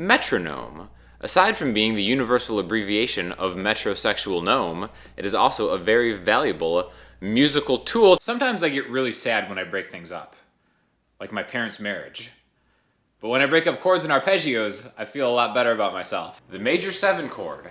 metronome. Aside from being the universal abbreviation of metrosexual gnome, it is also a very valuable musical tool. Sometimes I get really sad when I break things up, like my parents' marriage. But when I break up chords and arpeggios, I feel a lot better about myself. The major 7 chord,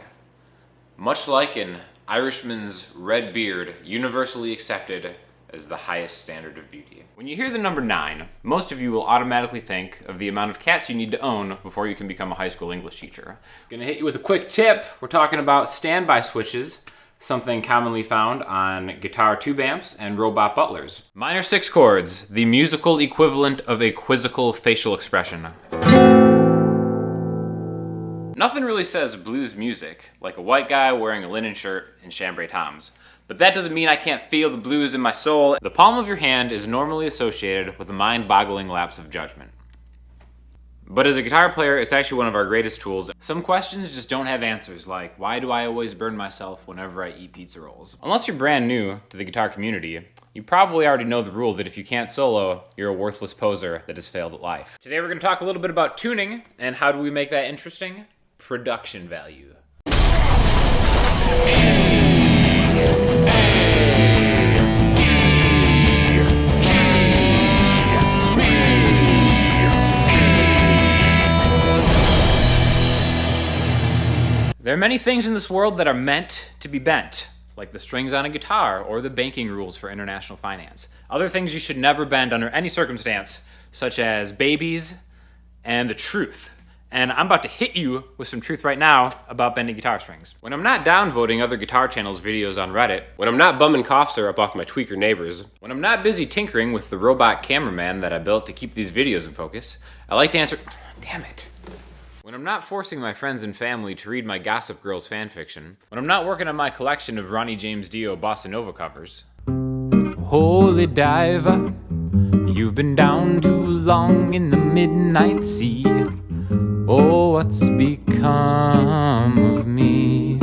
much like an Irishman's red beard, universally accepted as the highest standard of beauty. When you hear the number 9, most of you will automatically think of the amount of cats you need to own before you can become a high school English teacher. Gonna hit you with a quick tip. We're talking about standby switches, something commonly found on guitar tube amps and robot butlers. Minor 6 chords, the musical equivalent of a quizzical facial expression. Nothing really says blues music like a white guy wearing a linen shirt and chambray toms. But that doesn't mean I can't feel the blues in my soul. The palm of your hand is normally associated with a mind-boggling lapse of judgment. But as a guitar player, it's actually one of our greatest tools. Some questions just don't have answers, like, why do I always burn myself whenever I eat pizza rolls? Unless you're brand new to the guitar community, you probably already know the rule that if you can't solo, you're a worthless poser that has failed at life. Today we're going to talk a little bit about tuning, and how do we make that interesting? Production value. There are many things in this world that are meant to be bent, like the strings on a guitar or the banking rules for international finance. Other things you should never bend under any circumstance, such as babies and the truth. And I'm about to hit you with some truth right now about bending guitar strings. When I'm not downvoting other guitar channels' videos on Reddit, when I'm not bumming cough syrup off my tweaker neighbors, when I'm not busy tinkering with the robot cameraman that I built to keep these videos in focus, I like to answer, damn it. When I'm not forcing my friends and family to read my Gossip Girls fanfiction, when I'm not working on my collection of Ronnie James Dio Bossa Nova covers. Holy diver, you've been down too long in the midnight sea. Oh, what's become of me?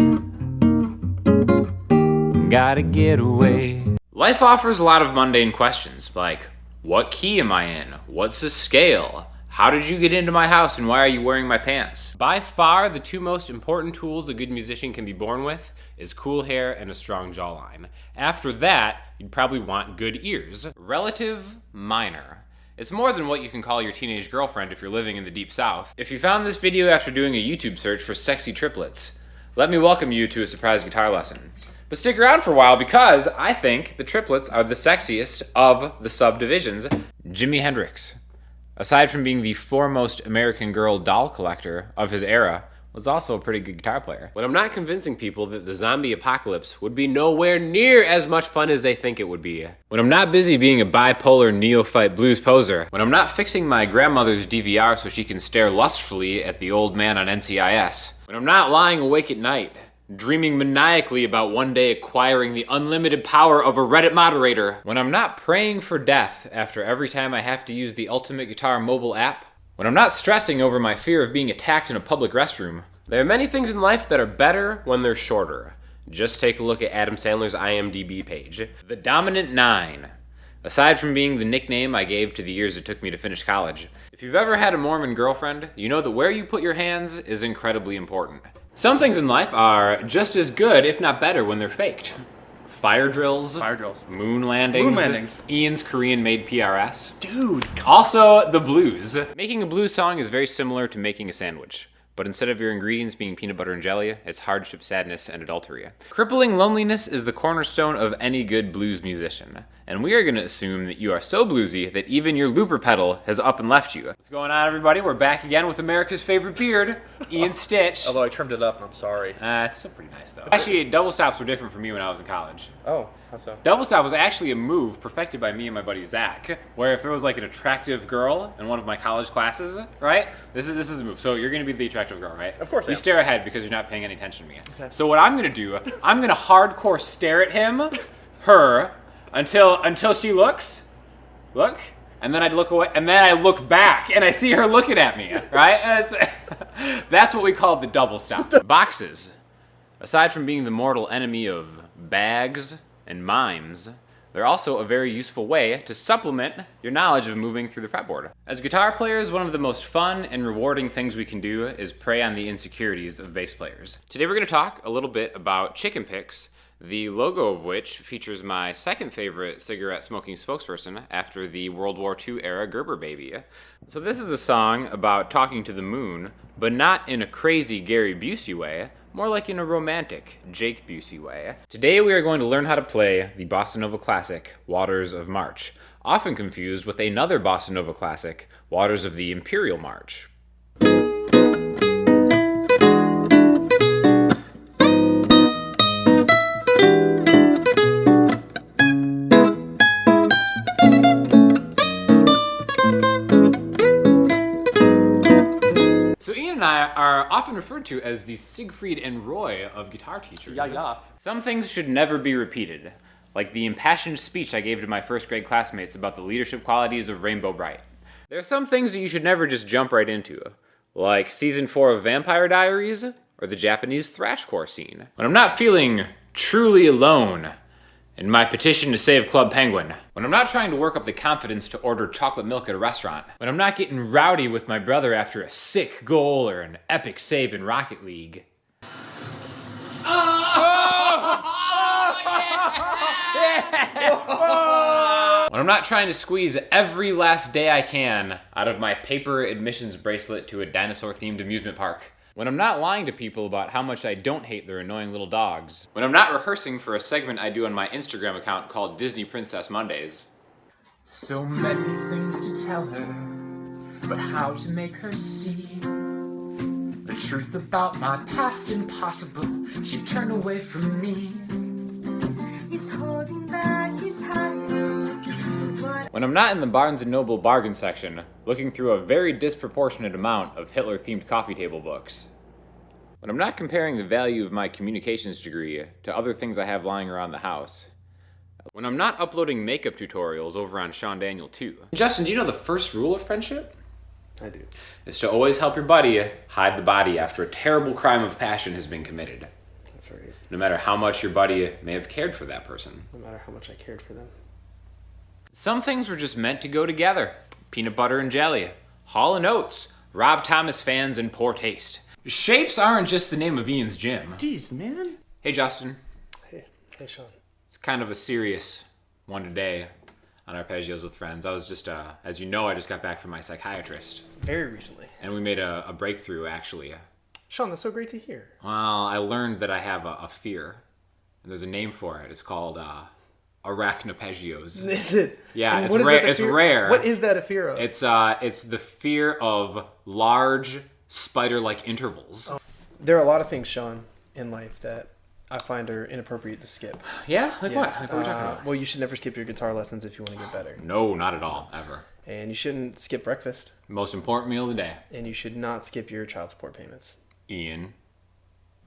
Gotta get away. Life offers a lot of mundane questions, like, what key am I in? What's the scale? How did you get into my house and why are you wearing my pants? By far, the 2 most important tools a good musician can be born with is cool hair and a strong jawline. After that, you'd probably want good ears. Relative minor. It's more than what you can call your teenage girlfriend if you're living in the deep south. If you found this video after doing a YouTube search for sexy triplets, let me welcome you to a surprise guitar lesson. But stick around for a while because I think the triplets are the sexiest of the subdivisions. Jimi Hendrix, aside from being the foremost American Girl doll collector of his era, was also a pretty good guitar player. When I'm not convincing people that the zombie apocalypse would be nowhere near as much fun as they think it would be. When I'm not busy being a bipolar neophyte blues poser. When I'm not fixing my grandmother's DVR so she can stare lustfully at the old man on NCIS. When I'm not lying awake at night, dreaming maniacally about one day acquiring the unlimited power of a Reddit moderator. When I'm not praying for death after every time I have to use the Ultimate Guitar mobile app. When I'm not stressing over my fear of being attacked in a public restroom. There are many things in life that are better when they're shorter. Just take a look at Adam Sandler's IMDb page. The Dominant 9. Aside from being the nickname I gave to the years it took me to finish college. If you've ever had a Mormon girlfriend, you know that where you put your hands is incredibly important. Some things in life are just as good, if not better, when they're faked. Fire drills. Moon landings. Ian's Korean-made PRS. Dude. Also, the blues. Making a blues song is very similar to making a sandwich. But instead of your ingredients being peanut butter and jelly, it's hardship, sadness, and adultery. Crippling loneliness is the cornerstone of any good blues musician. And we are going to assume that you are so bluesy that even your looper pedal has up and left you. What's going on, everybody? We're back again with America's favorite beard, Ian Stitch. Although I trimmed it up, and I'm sorry. It's still pretty nice, though. Actually, double stops were different for me when I was in college. Oh, how so? Double stop was actually a move perfected by me and my buddy Zach, where if there was like an attractive girl in one of my college classes, right? This is the move. So you're going to be the attractive girl, right? Of course I You am. stare ahead because you're not paying any attention to me. Okay. So what I'm going to do, I'm going to hardcore stare at her, until she looks, and then I'd look away, and then I look back, and I see her looking at me, right? And that's what we call the double stop. Boxes. Aside from being the mortal enemy of bags and mimes, They're also a very useful way to supplement your knowledge of moving through the fretboard. As guitar players, one of the most fun and rewarding things we can do is prey on the insecurities of bass players. Today we're going to talk a little bit about chicken picks, the logo of which features my second favorite cigarette smoking spokesperson after the World War II era Gerber baby. So this is a song about talking to the moon, but not in a crazy Gary Busey way, more like in a romantic Jake Busey way. Today we are going to learn how to play the Bossa Nova classic, Waters of March, often confused with another Bossa Nova classic, Waters of the Imperial March. And I are often referred to as the Siegfried and Roy of guitar teachers. Yeah. Some things should never be repeated, like the impassioned speech I gave to my first grade classmates about the leadership qualities of Rainbow Bright. There are some things that you should never just jump right into, like season 4 of Vampire Diaries or the Japanese thrashcore scene. When I'm not feeling truly alone in my petition to save Club Penguin, when I'm not trying to work up the confidence to order chocolate milk at a restaurant, when I'm not getting rowdy with my brother after a sick goal or an epic save in Rocket League. When I'm not trying to squeeze every last day I can out of my paper admissions bracelet to a dinosaur-themed amusement park. When I'm not lying to people about how much I don't hate their annoying little dogs. When I'm not rehearsing for a segment I do on my Instagram account called Disney Princess Mondays. So many things to tell her, but how to make her see the truth about my past impossible. She'd turn away from me. He's holding back his hand. When I'm not in the Barnes & Noble bargain section, looking through a very disproportionate amount of Hitler-themed coffee table books. When I'm not comparing the value of my communications degree to other things I have lying around the house. When I'm not uploading makeup tutorials over on Sean Daniel 2. Justin, do you know the first rule of friendship? I do. It's to always help your buddy hide the body after a terrible crime of passion has been committed. That's right. No matter how much your buddy may have cared for that person. No matter how much I cared for them. Some things were just meant to go together. Peanut butter and jelly, Hall & Oates, Rob Thomas fans, and poor taste. Shapes aren't just the name of Ian's gym. Jeez, man. Hey, Justin. Hey, Sean. It's kind of a serious one today on Arpeggios with Friends. I was just, as you know, I just got back from my psychiatrist. Very recently. And we made a breakthrough, actually. Sean, that's so great to hear. Well, I learned that I have a fear. And there's a name for it. It's called arachnopeggios. Is it? Yeah, And it's what is rare. that a It's fear- rare. What is that a fear of? It's the fear of large spider-like intervals. Oh. There are a lot of things, Sean, in life that I find are inappropriate to skip. Yeah? Like what? Like what are we talking about? Well, you should never skip your guitar lessons if you want to get better. No, not at all, ever. And you shouldn't skip breakfast. Most important meal of the day. And you should not skip your child support payments. Ian.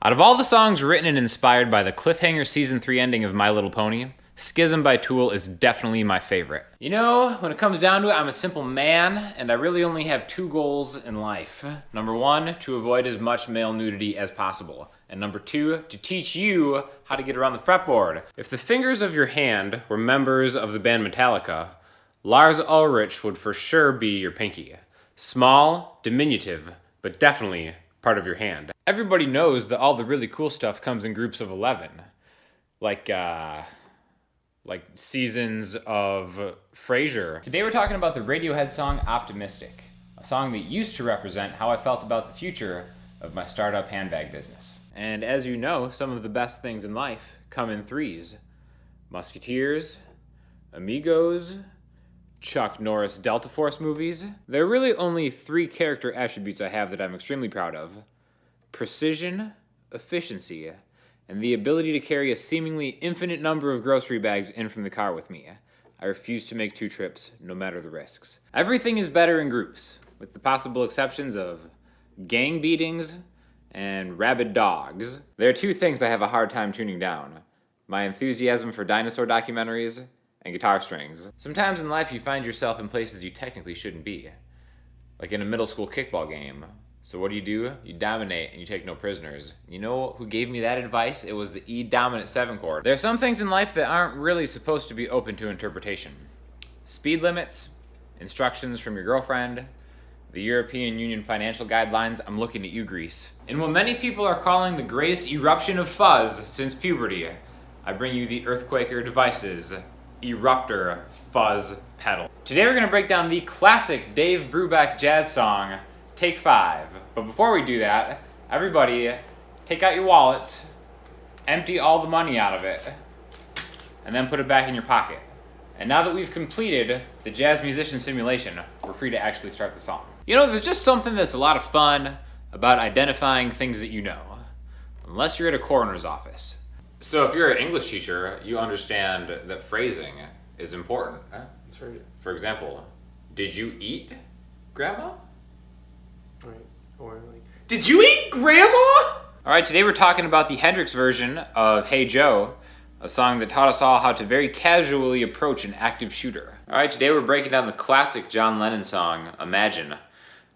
Out of all the songs written and inspired by the cliffhanger season 3 ending of My Little Pony, Schism by Tool is definitely my favorite. You know, when it comes down to it, I'm a simple man, and I really only have 2 goals in life. Number 1, to avoid as much male nudity as possible. And number 2, to teach you how to get around the fretboard. If the fingers of your hand were members of the band Metallica, Lars Ulrich would for sure be your pinky. Small, diminutive, but definitely part of your hand. Everybody knows that all the really cool stuff comes in groups of 11. Like seasons of Frasier. Today we're talking about the Radiohead song Optimistic, a song that used to represent how I felt about the future of my startup handbag business. And as you know, some of the best things in life come in 3s. Musketeers, Amigos, Chuck Norris Delta Force movies. There are really only 3 character attributes I have that I'm extremely proud of. Precision, efficiency, and the ability to carry a seemingly infinite number of grocery bags in from the car with me. I refuse to make 2 trips, no matter the risks. Everything is better in groups, with the possible exceptions of gang beatings and rabid dogs. There are 2 things I have a hard time tuning down: my enthusiasm for dinosaur documentaries and guitar strings. Sometimes in life you find yourself in places you technically shouldn't be, like in a middle school kickball game, So what do? You dominate and you take no prisoners. You know who gave me that advice? It was the E dominant 7 chord. There are some things in life that aren't really supposed to be open to interpretation. Speed limits, instructions from your girlfriend, the European Union financial guidelines. I'm looking at you, Greece. In what many people are calling the greatest eruption of fuzz since puberty, I bring you the Earthquaker Devices Eruptor Fuzz Pedal. Today we're going to break down the classic Dave Brubeck jazz song, Take 5. But before we do that, everybody take out your wallets, empty all the money out of it, and then put it back in your pocket. And now that we've completed the jazz musician simulation, we're free to actually start the song. You know, there's just something that's a lot of fun about identifying things that you know, unless you're at a coroner's office. So if you're an English teacher, you understand that phrasing is important. Huh? That's right. For example, did you eat, Grandma? Right. Or like, Did you eat, Grandma? All right, today we're talking about the Hendrix version of Hey Joe, a song that taught us all how to very casually approach an active shooter. All right, today we're breaking down the classic John Lennon song, Imagine,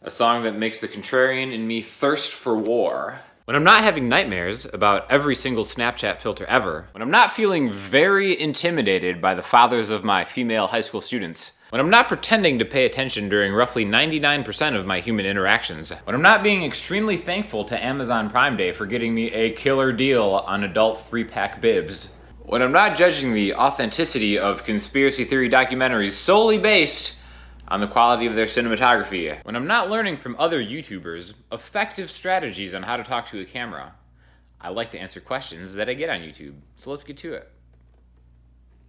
a song that makes the contrarian in me thirst for war. When I'm not having nightmares about every single Snapchat filter ever, when I'm not feeling very intimidated by the fathers of my female high school students, when I'm not pretending to pay attention during roughly 99% of my human interactions, when I'm not being extremely thankful to Amazon Prime Day for getting me a killer deal on adult 3-pack bibs, when I'm not judging the authenticity of conspiracy theory documentaries solely based on the quality of their cinematography, when I'm not learning from other YouTubers effective strategies on how to talk to a camera, I like to answer questions that I get on YouTube. So let's get to it.